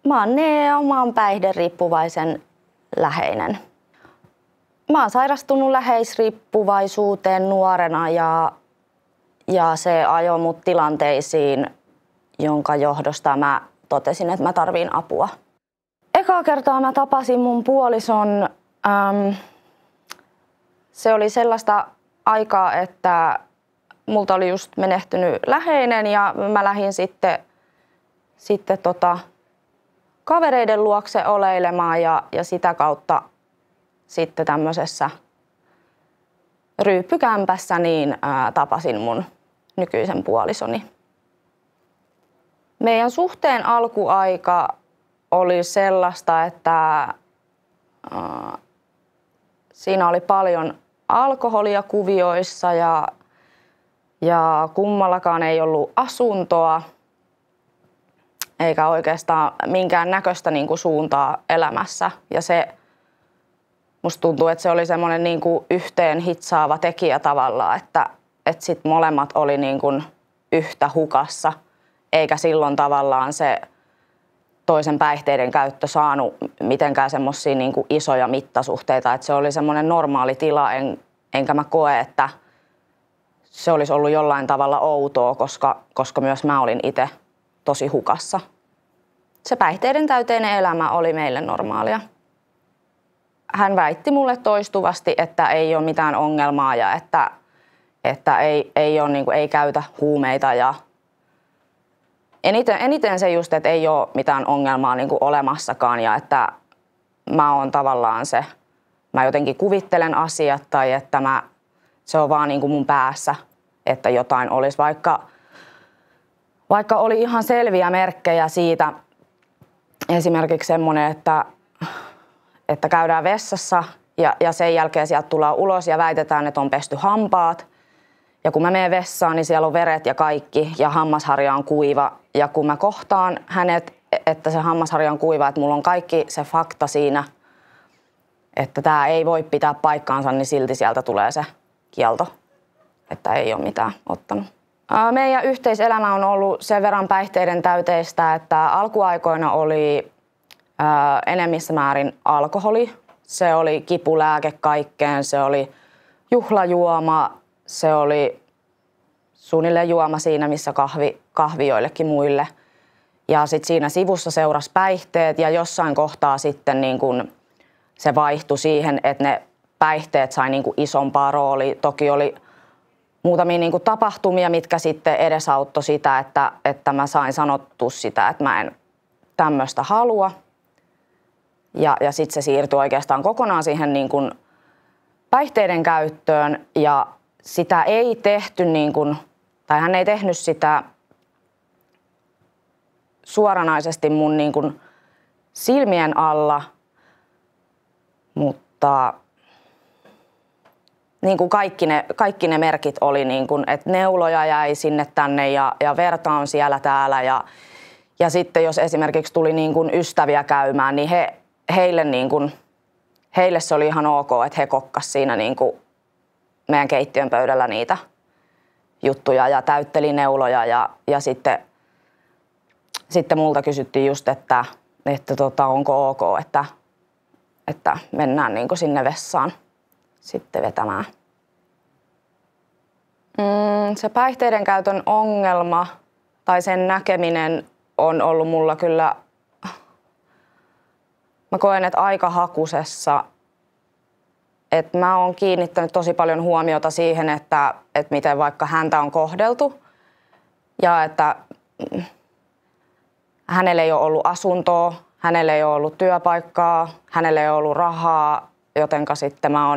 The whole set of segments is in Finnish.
Mä oon Nea, mä oon päihderiippuvaisen läheinen. Mä oon sairastunut läheisriippuvaisuuteen nuorena ja se ajoi mut tilanteisiin, jonka johdosta mä totesin, että mä tarviin apua. Ekaa kertaa mä tapasin mun puolison. Se oli sellaista aikaa, että multa oli just menehtynyt läheinen ja mä lähdin sitten kavereiden luokse oleilemaan ja sitä kautta sitten tämmöisessä ryyppykämpässä niin tapasin mun nykyisen puolisoni. Meidän suhteen alkuaika oli sellaista, että siinä oli paljon alkoholia kuvioissa ja kummallakaan ei ollut asuntoa eikä oikeastaan minkään näköistä niinku suuntaa elämässä. Ja se musta tuntuu, että se oli semmoinen niinku yhteen hitsaava tekijä tavallaan, että sit molemmat oli niinku yhtä hukassa, eikä silloin tavallaan se toisen päihteiden käyttö saanut mitenkään semmoisia niinku isoja mittasuhteita, että se oli semmoinen normaali tila, enkä mä koe, että se olisi ollut jollain tavalla outoa, koska myös mä olin itse tosi hukassa. Se päihteiden täyteinen elämä oli meille normaalia. Hän väitti mulle toistuvasti, että ei ole mitään ongelmaa ja että ei käytä huumeita. Ja eniten se just, että ei ole mitään ongelmaa niinku olemassakaan ja että mä oon tavallaan se, mä jotenkin kuvittelen asiat tai että se on vaan niinku mun päässä, että jotain olisi. Vaikka oli ihan selviä merkkejä siitä, esimerkiksi semmoinen, että käydään vessassa ja sen jälkeen sieltä tullaan ulos ja väitetään, että on pesty hampaat. Ja kun mä menen vessaan, niin siellä on veret ja kaikki ja hammasharja on kuiva. Ja kun mä kohtaan hänet, että se hammasharja on kuiva, että mulla on kaikki se fakta siinä, että tää ei voi pitää paikkaansa, niin silti sieltä tulee se kielto, että ei ole mitään ottanut. Meidän yhteiselämä on ollut sen verran päihteiden täyteistä, että alkuaikoina oli enemmissä määrin alkoholi. Se oli kipulääke kaikkeen, se oli juhlajuoma, se oli suunnilleen juoma siinä, missä kahvi joillekin muille. Ja sitten siinä sivussa seurasi päihteet ja jossain kohtaa sitten niin kun se vaihtui siihen, että ne päihteet sai niin kun isompaa roolia. Toki oli muutamia niin kun tapahtumia, mitkä sitten edesauttoi sitä, että mä sain sanottua sitä, että mä en tämmöistä halua. Ja sitten se siirtyi oikeastaan kokonaan siihen niin kun päihteiden käyttöön ja sitä ei tehty niin kun, tai hän ei tehnyt sitä suoranaisesti mun niin kun silmien alla, mutta niin kuin kaikki ne merkit oli, niin kuin, että neuloja jäi sinne tänne ja verta on siellä täällä. Ja sitten jos esimerkiksi tuli niin kuin ystäviä käymään, niin heille se oli ihan ok, että he kokkas siinä niin kuin meidän keittiön pöydällä niitä juttuja ja täytteli neuloja. Ja sitten multa kysyttiin just, että onko ok, että mennään niin kuin sinne vessaan sitten vetämään. Se päihteiden käytön ongelma tai sen näkeminen on ollut mulla kyllä, mä koen, että aika hakusessa. Että mä oon kiinnittänyt tosi paljon huomiota siihen, että miten vaikka häntä on kohdeltu ja että hänellä ei ole ollut asuntoa, hänellä ei ole ollut työpaikkaa, hänellä ei ole ollut rahaa, jotenka sitten mä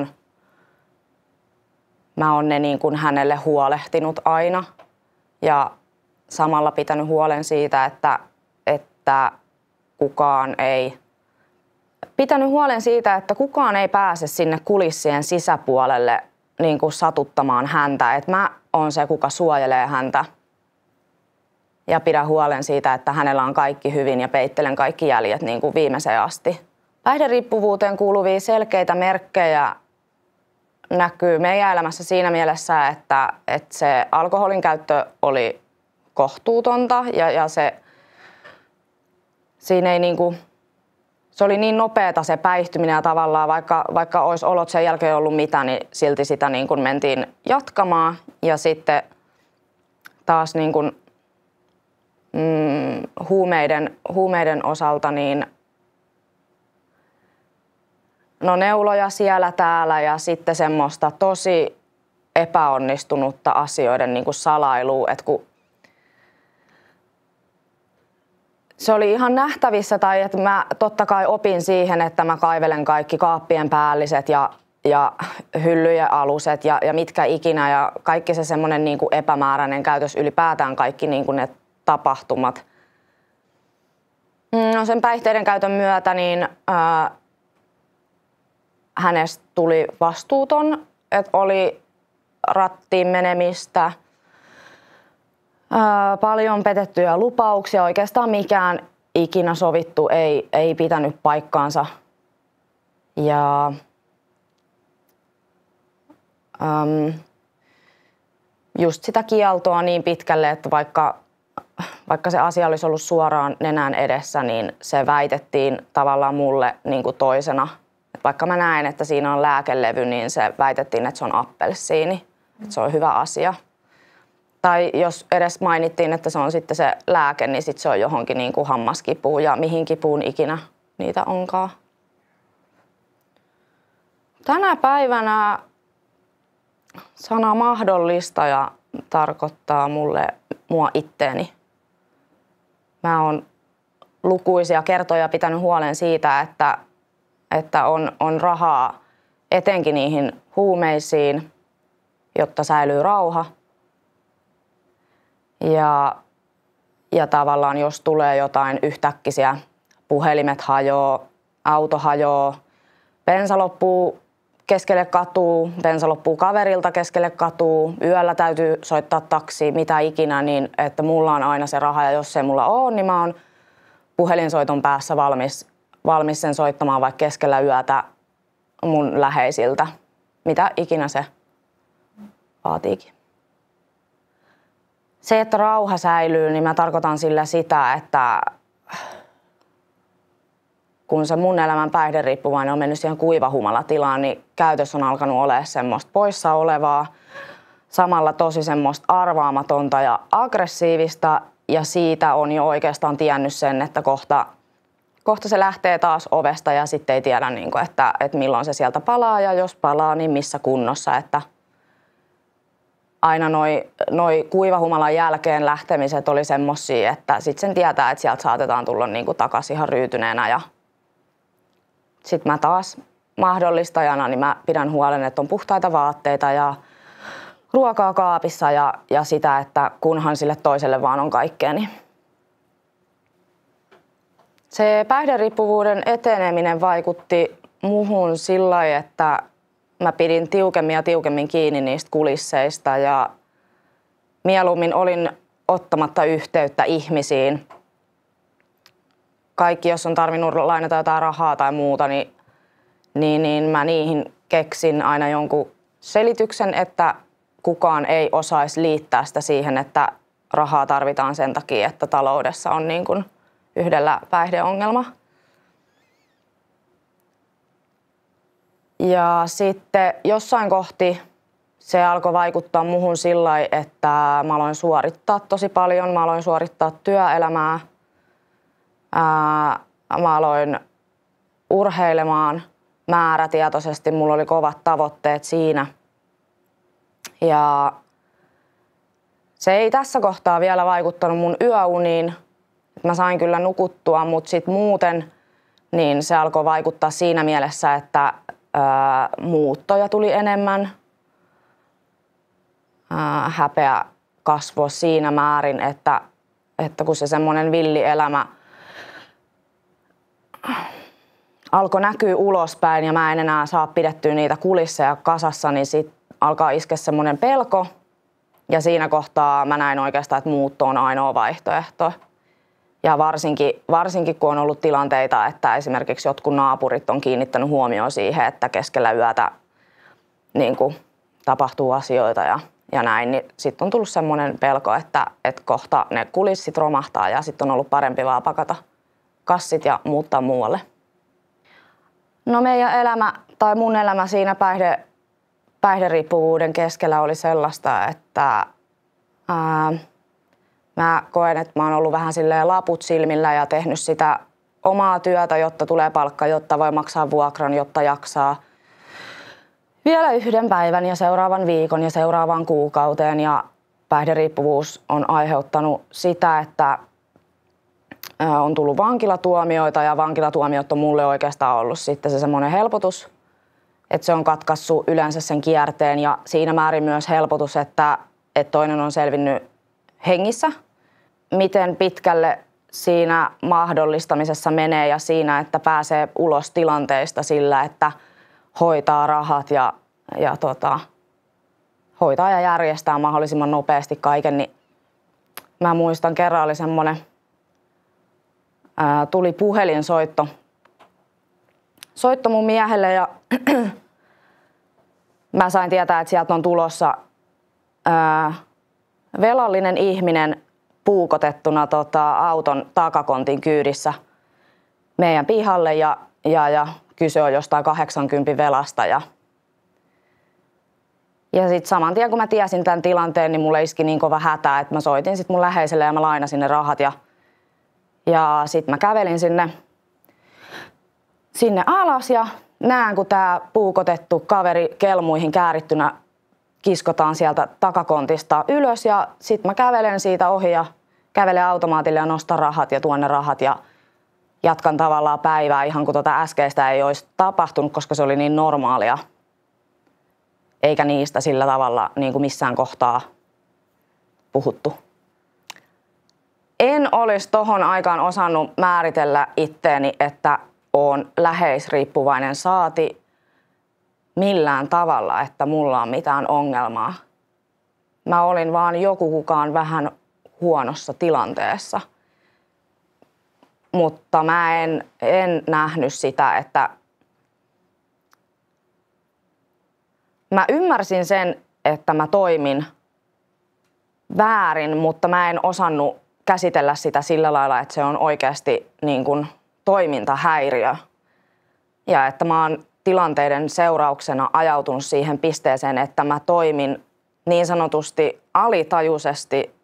oon ne niin kuin hänelle huolehtinut aina ja samalla pitänyt huolen siitä, että kukaan ei pääse sinne kulissien sisäpuolelle niin kuin satuttamaan häntä. Että mä oon se, kuka suojelee häntä ja pidän huolen siitä, että hänellä on kaikki hyvin ja peittelen kaikki jäljet niin kuin viimeiseen asti. Päihderiippuvuuteen kuuluvia selkeitä merkkejä näkyy meidän elämässä siinä mielessä, että se alkoholin käyttö oli kohtuutonta ja se siinä ei niinku, se oli niin nopeata se päihtyminen ja tavallaan vaikka olisi olot sen jälkeen ollut mitä, niin silti sitä niin kuin mentiin jatkamaan. Ja sitten taas niin kuin, huumeiden osalta niin no neuloja siellä täällä ja sitten semmoista tosi epäonnistunutta asioiden niin kuin salailua, että kun se oli ihan nähtävissä tai että mä totta kai opin siihen, että mä kaivelen kaikki kaappien päälliset ja hyllyjen aluset ja mitkä ikinä ja kaikki se semmoinen niin kuin epämääräinen käytös ylipäätään kaikki niin kuin ne tapahtumat. No sen päihteiden käytön myötä niin hänestä tuli vastuuton, että oli rattiin menemistä, paljon petettyjä lupauksia, oikeastaan mikään ikinä sovittu ei pitänyt paikkaansa. Ja just sitä kieltoa niin pitkälle, että vaikka se asia olisi ollut suoraan nenän edessä, niin se väitettiin tavallaan mulle niin kuin toisena. Et vaikka mä näen, että siinä on lääkelevy, niin se väitettiin, että se on appelsiini, että se on hyvä asia. Tai jos edes mainittiin, että se on sitten se lääke, niin sitten se on johonkin niin kuin hammaskipuun ja mihin kipuun ikinä niitä onkaan. Tänä päivänä sana mahdollistaja tarkoittaa mua itteeni. Mä oon lukuisia kertoja pitänyt huolen siitä, että on rahaa etenkin niihin huumeisiin, jotta säilyy rauha. Ja tavallaan jos tulee jotain yhtäkkisiä, puhelimet hajoaa, auto hajoaa, bensa loppuu keskelle katua, bensa loppuu kaverilta keskelle katua, yöllä täytyy soittaa taksi, mitä ikinä, niin että mulla on aina se raha ja jos ei mulla ole, niin mä oon puhelinsoiton päässä valmis sen soittamaan vaikka keskellä yötä mun läheisiltä, mitä ikinä se vaatiikin. Se, että rauha säilyy, niin mä tarkoitan sillä sitä, että kun se mun elämän päihderiippuvainen on mennyt siihen kuivahumalatilaan, niin käytös on alkanut olemaan semmoista poissa olevaa, samalla tosi semmoista arvaamatonta ja aggressiivista, ja siitä on jo oikeastaan tiennyt sen, että kohta se lähtee taas ovesta ja sitten ei tiedä, että milloin se sieltä palaa ja jos palaa, niin missä kunnossa, että aina noi kuivahumalan jälkeen lähtemiset oli semmosia, että sitten sen tietää, että sieltä saatetaan tulla niinku takaisin ihan ryytyneenä. Ja sitten mä taas mahdollistajana, niin mä pidän huolen, että on puhtaita vaatteita ja ruokaa kaapissa ja sitä, että kunhan sille toiselle vaan on kaikkea. Niin se päihderiippuvuuden eteneminen vaikutti muhun sillä lailla, että mä pidin tiukemmin ja tiukemmin kiinni niistä kulisseista ja mieluummin olin ottamatta yhteyttä ihmisiin. Kaikki, jos on tarvinnut lainata jotain rahaa tai muuta, niin mä niihin keksin aina jonkun selityksen, että kukaan ei osaisi liittää sitä siihen, että rahaa tarvitaan sen takia, että taloudessa on niin kuin yhdellä päihdeongelma. Ja sitten jossain kohti se alkoi vaikuttaa muhun sillä lailla, että mä aloin suorittaa tosi paljon. Mä aloin suorittaa työelämää. Mä aloin urheilemaan määrätietoisesti. Mulla oli kovat tavoitteet siinä. Ja se ei tässä kohtaa vielä vaikuttanut mun yöuniin. Mä sain kyllä nukuttua, mutta sitten muuten niin se alkoi vaikuttaa siinä mielessä, että muuttoja tuli enemmän. Häpeä kasvoi siinä määrin, että kun se semmoinen villielämä alkoi näkyä ulospäin ja mä en enää saa pidettyä niitä kulisseja kasassa, niin sit alkaa iskeä semmoinen pelko. Ja siinä kohtaa mä näin oikeastaan, että muutto on ainoa vaihtoehto. Ja varsinkin kun on ollut tilanteita, että esimerkiksi jotkut naapurit on kiinnittänyt huomioon siihen, että keskellä yötä niin kuin tapahtuu asioita ja näin, niin sitten on tullut semmoinen pelko, että kohta ne kulissit romahtaa ja sitten on ollut parempi vaan pakata kassit ja muuttaa muualle. No meidän elämä tai mun elämä siinä päihderiippuvuuden keskellä oli sellaista, että mä koen, että mä oon ollut vähän silleen laput silmillä ja tehnyt sitä omaa työtä, jotta tulee palkka, jotta voi maksaa vuokran, jotta jaksaa vielä yhden päivän ja seuraavan viikon ja seuraavaan kuukauteen. Ja päihderiippuvuus on aiheuttanut sitä, että on tullut vankilatuomioita ja vankilatuomiot on mulle oikeastaan ollut sitten se semmoinen helpotus, että se on katkaissut yleensä sen kierteen ja siinä määrin myös helpotus, että toinen on selvinnyt hengissä. Miten pitkälle siinä mahdollistamisessa menee ja siinä, että pääsee ulos tilanteista sillä, että hoitaa rahat ja hoitaa ja järjestää mahdollisimman nopeasti kaiken, niin mä muistan kerran oli semmoinen, tuli puhelinsoitto mun miehelle ja mä sain tietää, että sieltä on tulossa velallinen ihminen puukotettuna auton takakontin kyydissä meidän pihalle ja kyse on jostain 80 velasta. Ja sitten saman tien kun mä tiesin tämän tilanteen, niin mulle iski niin kova hätä, että mä soitin sitten mun läheiselle ja mä lainasin ne rahat. Ja sitten mä kävelin sinne alas ja näen, kun tää puukotettu kaveri kelmuihin käärittynä kiskotaan sieltä takakontista ylös. Ja sitten mä kävelen siitä ohi ja kävelen automaatille ja nostan rahat ja tuon ne rahat ja jatkan tavallaan päivää ihan kuin äskeistä ei olisi tapahtunut, koska se oli niin normaalia. Eikä niistä sillä tavalla niin kuin missään kohtaa puhuttu. En olisi tohon aikaan osannut määritellä itteeni, että olen läheisriippuvainen saati millään tavalla, että mulla on mitään ongelmaa. Mä olin vaan kukaan vähän huonossa tilanteessa. Mutta mä en nähnyt sitä, että mä ymmärsin sen, että mä toimin väärin, mutta mä en osannut käsitellä sitä sillä lailla, että se on oikeasti niin kuin toimintahäiriö. Ja että mä oon tilanteiden seurauksena ajautunut siihen pisteeseen, että mä toimin niin sanotusti alitajuisesti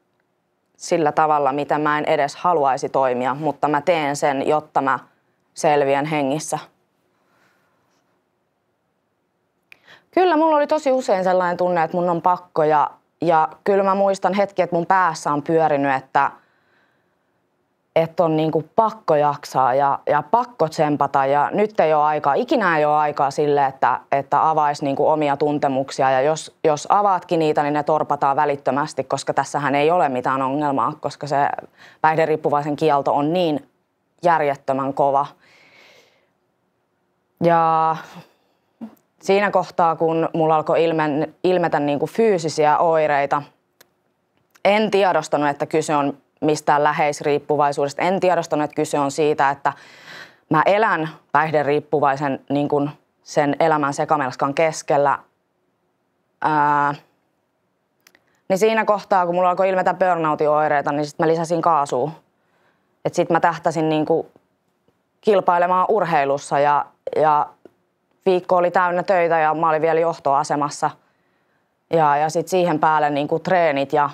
sillä tavalla, mitä mä en edes haluaisi toimia, mutta mä teen sen, jotta mä selviän hengissä. Kyllä mulla oli tosi usein sellainen tunne, että mun on pakko ja kyllä mä muistan hetki, että mun päässä on pyörinyt, että on niinku pakko jaksaa ja pakko tsempata ja nyt ei ole aikaa, ikinä ei ole aikaa sille, että avaisi niinku omia tuntemuksia ja jos avaatkin niitä, niin ne torpataan välittömästi, koska tässähän ei ole mitään ongelmaa, koska se päihderiippuvaisen kielto on niin järjettömän kova. Ja siinä kohtaa, kun mulla alkoi ilmetä niinku fyysisiä oireita, en tiedostanut, että kyse on mistään läheisriippuvaisuudesta. En tiedostanut, että kyse on siitä, että mä elän päihderiippuvaisen niin kuin sen elämän sekamelskan keskellä. Niin siinä kohtaa, kun mulla alkoi ilmetä burnoutin oireita, niin sitten mä lisäsin kaasua. Että sitten mä tähtäsin niin kuin kilpailemaan urheilussa ja viikko oli täynnä töitä ja mä olin vielä johtoasemassa. Ja sitten siihen päälle niin kuin treenit ja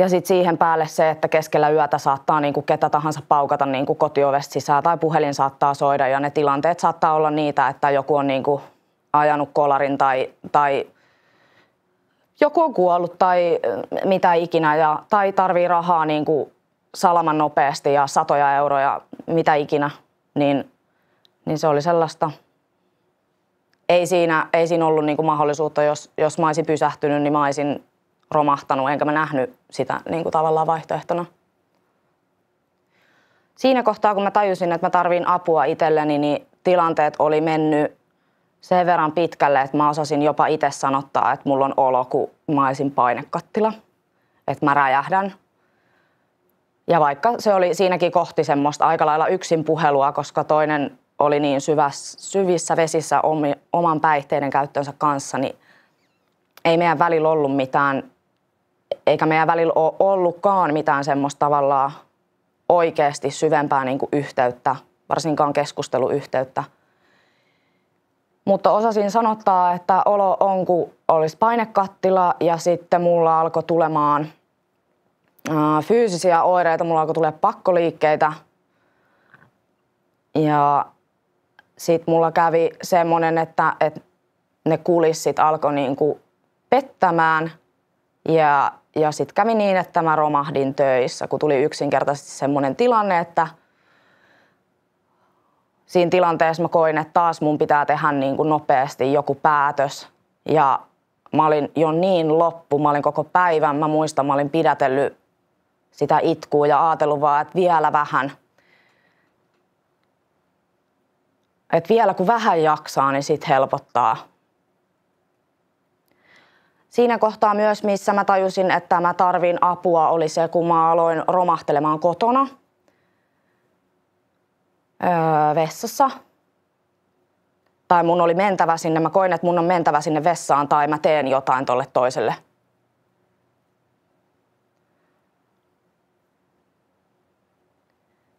sitten siihen päälle se, että keskellä yötä saattaa niinku ketä tahansa paukata niinku kotiovesta sisään tai puhelin saattaa soida ja ne tilanteet saattaa olla niitä, että joku on niinku ajanut kolarin tai joku on kuollut tai mitä ikinä tai tarvii rahaa niinku salaman nopeasti ja satoja euroja, mitä ikinä, niin se oli sellaista. Ei siinä ollut niinku mahdollisuutta, jos mä olisin pysähtynyt, niin mä olisin romahtanut, enkä mä nähnyt sitä niin kuin tavallaan vaihtoehtona. Siinä kohtaa, kun mä tajusin, että mä tarvin apua itselleni, niin tilanteet oli mennyt sen verran pitkälle, että mä osasin jopa itse sanottaa, että mulla on olo, kun mä olisin painekattila, että mä räjähdän. Ja vaikka se oli siinäkin kohti semmoista aika lailla yksin puhelua, koska toinen oli niin syvissä vesissä oman päihteiden käyttönsä kanssa, niin ei meidän välillä ollut mitään, eikä meidän välillä ole ollutkaan mitään semmoista tavallaan oikeasti syvempää niin kuin yhteyttä, varsinkaan keskusteluyhteyttä. Mutta osasin sanottaa, että olo on kuin olisi painekattila ja sitten mulla alkoi tulemaan fyysisiä oireita, mulla alkoi tulemaan pakkoliikkeitä. Ja sitten mulla kävi semmoinen, että ne kulissit alkoi niinku pettämään ja sitten kävi niin, että mä romahdin töissä, kun tuli yksinkertaisesti semmoinen tilanne, että siinä tilanteessa mä koin, että taas mun pitää tehdä niinku nopeasti joku päätös ja mä olin jo niin loppu, mä olin koko päivän, mä muistan, mä olin pidätellyt sitä itkua ja ajatellut vaan, että vielä vähän. Että vielä kun vähän jaksaa, niin sit helpottaa. Siinä kohtaa myös, missä mä tajusin, että mä tarvin apua, oli se, kun mä aloin romahtelemaan kotona vessassa. Tai mun oli mentävä sinne, mä koin, että mun on mentävä sinne vessaan tai mä teen jotain tolle toiselle.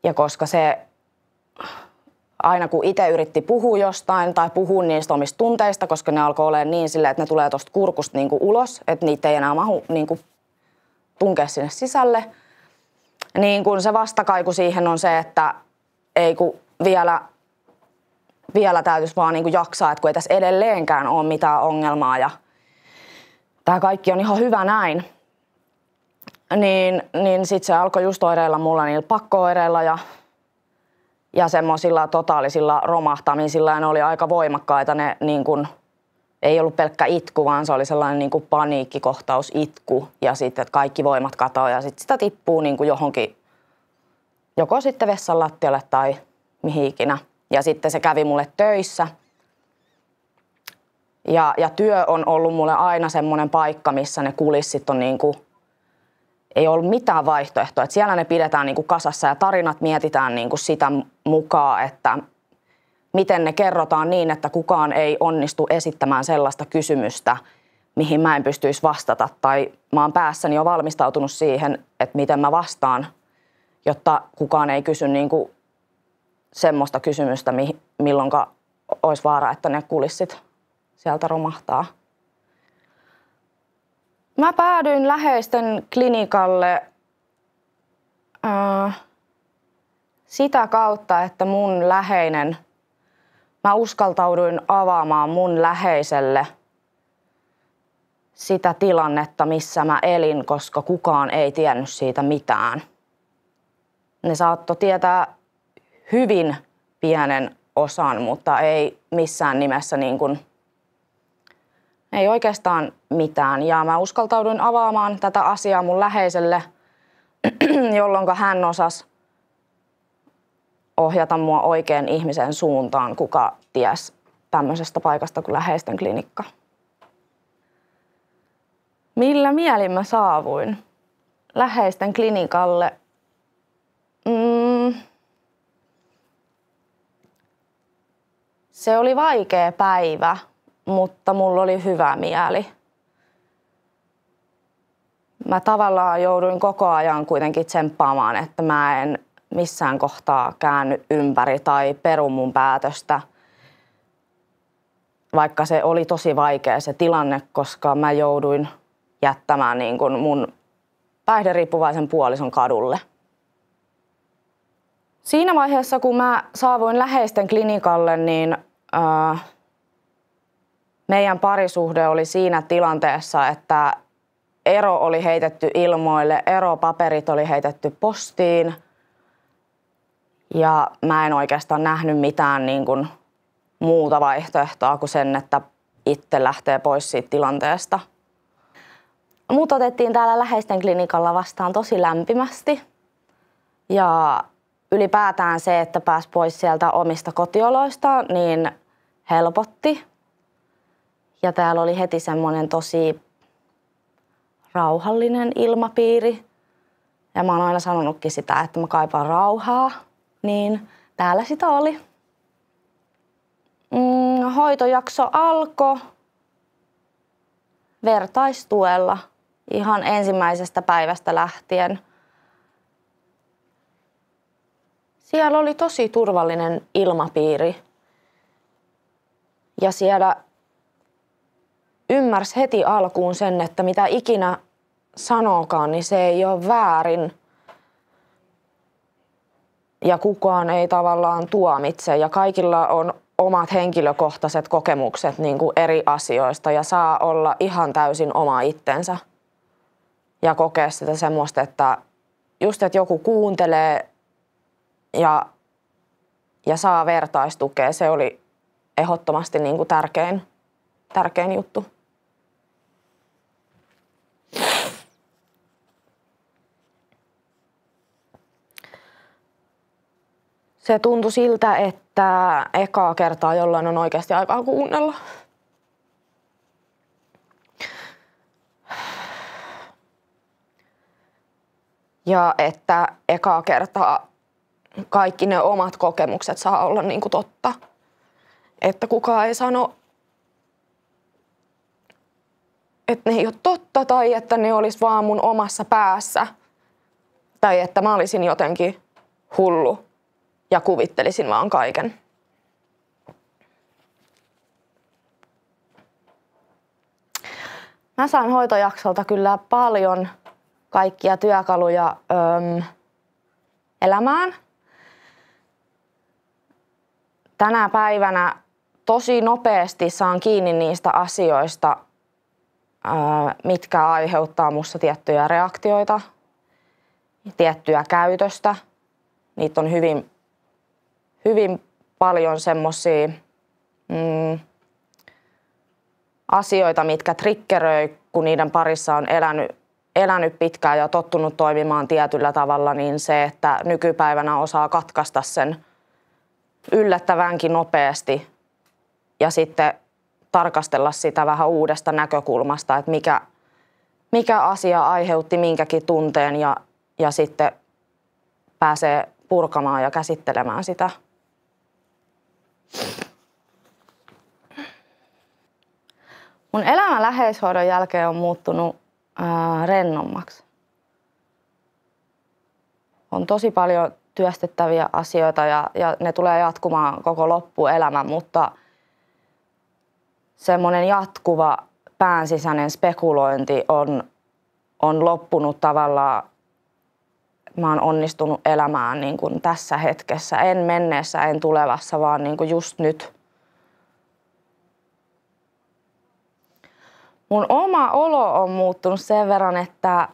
Ja koska se, aina kun itse yritti puhua jostain tai puhua niistä omista tunteista, koska ne alkoi olemaan niin silleen, että ne tulee tuosta kurkusta niin kuin ulos, että niitä ei enää mahu niin kuin tunkea sinne sisälle, niin kun se vastakaiku siihen on se, että ei kun vielä täytyisi vaan niin kuin jaksaa, että kun ei tässä edelleenkään ole mitään ongelmaa ja tämä kaikki on ihan hyvä näin, niin sitten se alkoi just oireilla mulla niillä pakko-oireilla ja semmoisilla totaalisilla romahtamisilla ja ne oli aika voimakkaita. Ne niin kun, ei ollut pelkkä itku, vaan se oli sellainen niin kuin paniikkikohtaus itku ja sitten kaikki voimat katoaa ja sitten sitä tippuu niin kuin johonkin, joko sitten vessan lattialle tai mihin ikinä. Ja sitten se kävi mulle töissä. Ja työ on ollut mulle aina semmoinen paikka, missä ne kulissit on niin kuin, ei ollut mitään vaihtoehtoa. Että siellä ne pidetään niin kuin kasassa ja tarinat mietitään niin kuin sitä mukaan, että miten ne kerrotaan niin, että kukaan ei onnistu esittämään sellaista kysymystä, mihin mä en pystyisi vastata. Tai mä oon päässäni jo valmistautunut siihen, että miten mä vastaan, jotta kukaan ei kysy niin kuin semmoista kysymystä, milloinka olisi vaara, että ne kulissit sieltä romahtaa. Mä päädyin läheisten klinikalle sitä kautta, että mun läheinen, mä uskaltauduin avaamaan mun läheiselle sitä tilannetta, missä mä elin, koska kukaan ei tiennyt siitä mitään. Ne saattoi tietää hyvin pienen osan, mutta ei missään nimessä niin kuin, ei oikeastaan mitään. Ja mä uskaltauduin avaamaan tätä asiaa mun läheiselle, jolloin hän osasi ohjata mua oikean ihmisen suuntaan, kuka ties tämmöisestä paikasta kuin läheisten klinikka. Millä mielin mä saavuin läheisten klinikalle? Se oli vaikea päivä, mutta mulla oli hyvä mieli. Mä tavallaan jouduin koko ajan kuitenkin tsemppaamaan, että mä en missään kohtaa käänny ympäri tai peru mun päätöstä. Vaikka se oli tosi vaikea se tilanne, koska mä jouduin jättämään niin kuin mun päihderiippuvaisen puolison kadulle. Siinä vaiheessa, kun mä saavuin läheisten klinikalle, niin meidän parisuhde oli siinä tilanteessa, että ero oli heitetty ilmoille, eropaperit oli heitetty postiin ja mä en oikeastaan nähnyt mitään niin kuin muuta vaihtoehtoa kuin sen, että itse lähtee pois siitä tilanteesta. Mut otettiin täällä läheisten klinikalla vastaan tosi lämpimästi ja ylipäätään se, että pääsi pois sieltä omista kotioloista, niin helpotti. Ja täällä oli heti semmoinen tosi rauhallinen ilmapiiri. Ja mä oon aina sanonutkin sitä, että mä kaipaan rauhaa, niin täällä sitä oli. Hoitojakso alkoi vertaistuella ihan ensimmäisestä päivästä lähtien. siellä oli tosi turvallinen ilmapiiri. Ja siellä ymmärsi heti alkuun sen, että mitä ikinä sanookaan, niin se ei ole väärin. Ja kukaan ei tavallaan tuomitse ja kaikilla on omat henkilökohtaiset kokemukset niin kuin eri asioista ja saa olla ihan täysin oma itsensä. Ja kokea sitä semmoista, että just että joku kuuntelee ja saa vertaistukea, se oli ehdottomasti niin kuin tärkein juttu. Se tuntui siltä, että ekaa kertaa jollain on oikeasti aikaa kuunnella. Ja että ekaa kertaa kaikki ne omat kokemukset saa olla niin kuin totta. Että kukaan ei sano, että ne ei ole totta tai että ne olisi vaan mun omassa päässä. Tai että mä olisin jotenkin hullu ja kuvittelisin vaan kaiken. Mä sain hoitojaksolta kyllä paljon kaikkia työkaluja elämään. Tänä päivänä tosi nopeasti saan kiinni niistä asioista, mitkä aiheuttaa musta tiettyjä reaktioita, tiettyä käytöstä. Niitä on hyvin paljon semmosia asioita, mitkä triggeröi, kun niiden parissa on elänyt pitkään ja tottunut toimimaan tietyllä tavalla, niin se, että nykypäivänä osaa katkaista sen yllättävänkin nopeasti ja sitten tarkastella sitä vähän uudesta näkökulmasta, että mikä asia aiheutti minkäkin tunteen ja sitten pääsee purkamaan ja käsittelemään sitä. Mun elämä läheishoidon jälkeen on muuttunut rennommaksi. On tosi paljon työstettäviä asioita ja ne tulee jatkumaan koko loppuelämän, mutta semmoinen jatkuva päänsisäinen spekulointi on loppunut tavallaan. Mä oon onnistunut elämään niin kuin tässä hetkessä, en menneessä, en tulevassa, vaan niin kuin just nyt. Mun oma olo on muuttunut sen verran, että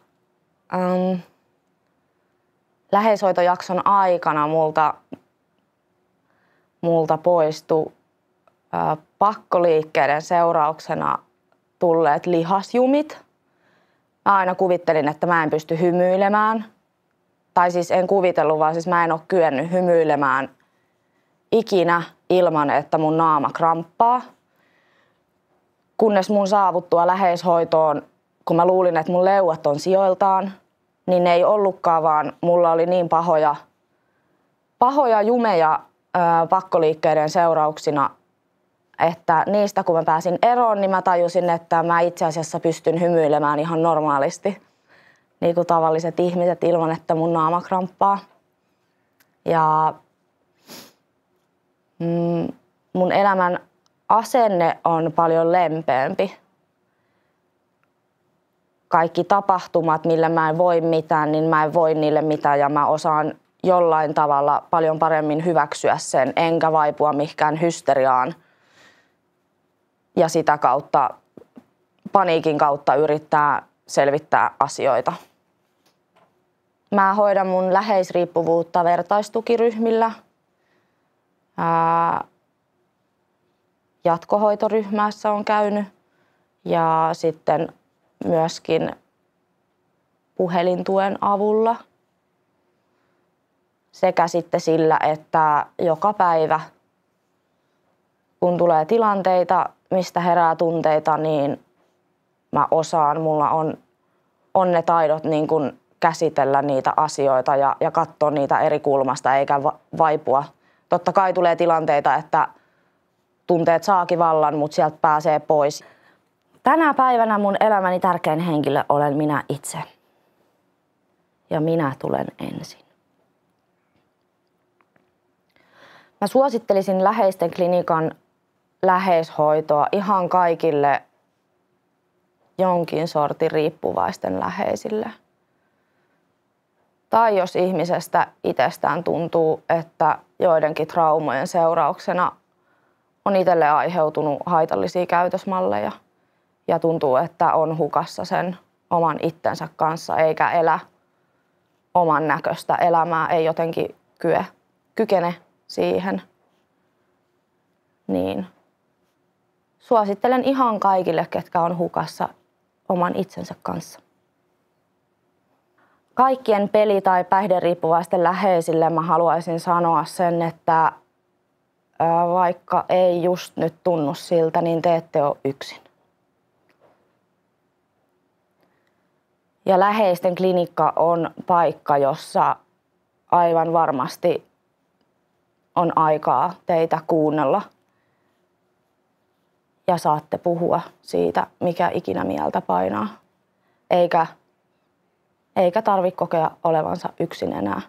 läheishoitojakson aikana multa poistui pakkoliikkeiden seurauksena tulleet lihasjumit. Mä aina kuvittelin, että mä en pysty hymyilemään. Tai siis en kuvitellut, vaan siis mä en ole kyennyt hymyilemään ikinä ilman, että mun naama kramppaa. Kunnes mun saavuttua läheishoitoon, kun mä luulin, että mun leuat on sijoiltaan, niin ne ei ollutkaan, vaan mulla oli niin pahoja jumeja pakkoliikkeiden seurauksina, että niistä kun mä pääsin eroon, niin mä tajusin, että mä itse asiassa pystyn hymyilemään ihan normaalisti. Niin kuin tavalliset ihmiset ilman, että mun naama kramppaa. Ja mun elämän asenne on paljon lempeämpi. Kaikki tapahtumat, millä mä en voi mitään, niin mä en voi niille mitään ja mä osaan jollain tavalla paljon paremmin hyväksyä sen, enkä vaipua mihinkään hysteriaan. Ja sitä kautta, paniikin kautta yrittää selvittää asioita. Mä hoidan mun läheisriippuvuutta vertaistukiryhmillä. Jatkohoitoryhmässä on käynyt ja sitten myöskin puhelintuen avulla. Sekä sitten sillä, että joka päivä kun tulee tilanteita, mistä herää tunteita, niin mä osaan, mulla on ne taidot niin kuin käsitellä niitä asioita ja katsoa niitä eri kulmasta eikä vaipua. Totta kai tulee tilanteita, että tunteet saakin vallan, mutta sieltä pääsee pois. Tänä päivänä mun elämäni tärkein henkilö olen minä itse. Ja minä tulen ensin. Mä suosittelisin Läheisten klinikan läheishoitoa ihan kaikille jonkin sortin riippuvaisten läheisille. Tai jos ihmisestä itsestään tuntuu, että joidenkin traumojen seurauksena on itselle aiheutunut haitallisia käytösmalleja ja tuntuu, että on hukassa sen oman itsensä kanssa eikä elä oman näköistä elämää, ei jotenkin kykene siihen, niin suosittelen ihan kaikille, ketkä on hukassa oman itsensä kanssa. Kaikkien peli- tai päihderiippuvaisten läheisille mä haluaisin sanoa sen, että vaikka ei just nyt tunnu siltä, niin te ette ole yksin. Ja Läheisten klinikka on paikka, jossa aivan varmasti on aikaa teitä kuunnella ja saatte puhua siitä, mikä ikinä mieltä painaa. Eikä tarvitse kokea olevansa yksin enää.